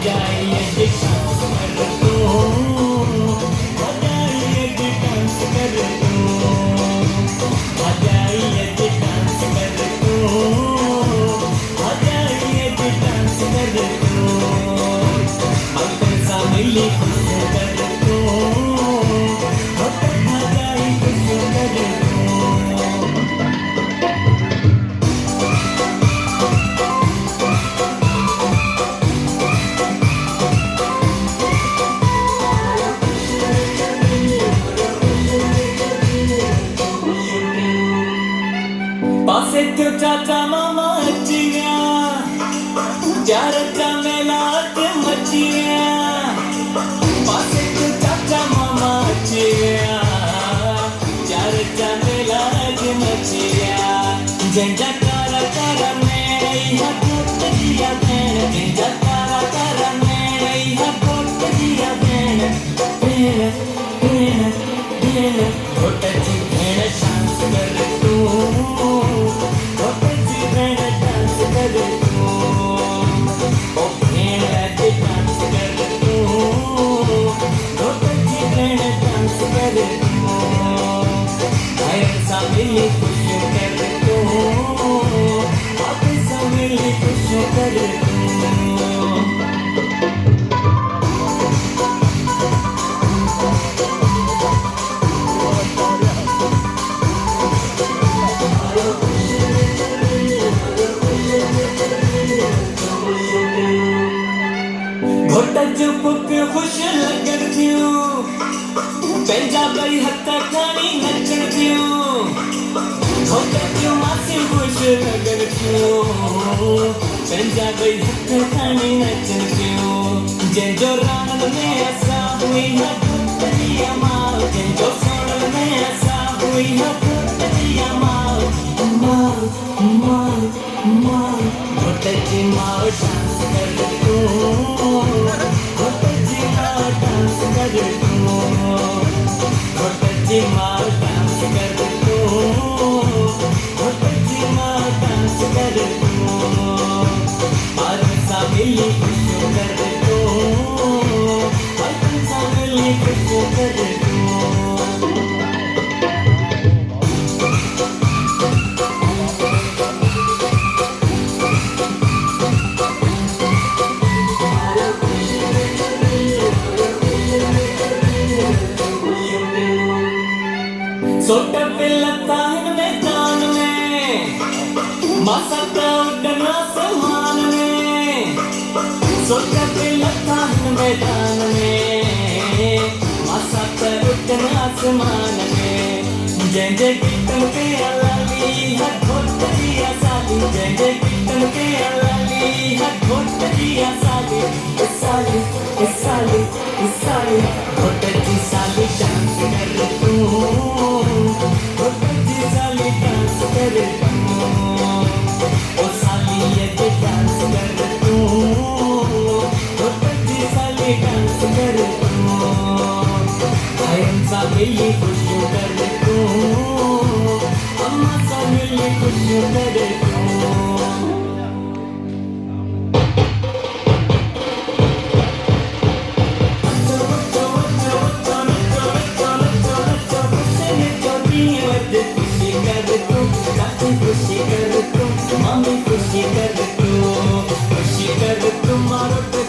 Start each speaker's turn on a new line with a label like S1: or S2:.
S1: जाइए जी डांस कर तू आ जाइए जी डांस कर तू आ जाइए जी डांस कर तू आ जाइए जी डांस कर तू मंगल सा मिली खुश कर तू आ जाइए खुश कर तू पासे तो चाचा मामा अची विया चारचा मेला ते मची विया पासे तो चाचा मामा अची विया चारचा मेला ते मची विया जंहिंजा कारा कारा में इहा घोट जिया भेण जंहिंजा कारा कारा में इहा घोट जिया भेण भेण भेण भेण घोट जी भेण डांस कर तू घोट जी भेण डांस कर तू ओ भेण जी डांस कर तू घोट जी भेण डांस कर तू आयर सा मिली खुश कर तू आप सा मिली खुश कर तू घोट जो पुक खुश लगन थियूं पंहिंजा ॿई हथ खणी नचण थियूं घोट जूं मासियूं खुश लगन थियूं पंहिंजा ॿई हथ खणी नचण थियूं जंहिंजो राणनि में असां हुई न घोट जी अमाल जंहिंजो सोणनि में असां हुई न घोट जी अमाल माल माल माल घोट जी माल डांस कर तू घोट जी माल डांस कर तू घोट जी माल डांस कर तू घोट जी माल डांस कर तू मारन सा मिली खुश कर तू मारन सा मिली खुश कर तू सोट पे लता है मैदान में मसता उड़ना आसमान में सोट पे लता है मैदान में मसता उड़ना आसमान में जंहिंजे गीतन पे अलाली हथ घोट जी असाली जंहिंजे गीतन पे अलाली हथ घोट जी असाली साली साली साली घोट जी साली डांस कर तू घोट जी साली डांस कर तू ओ साली ये डांस कर तू घोट जी साली डांस कर तू भाईन सा मिली खुश कर तू अम्मा सा मिली खुश कर तू खुशी कर तू मामी खुशी कर तू मारो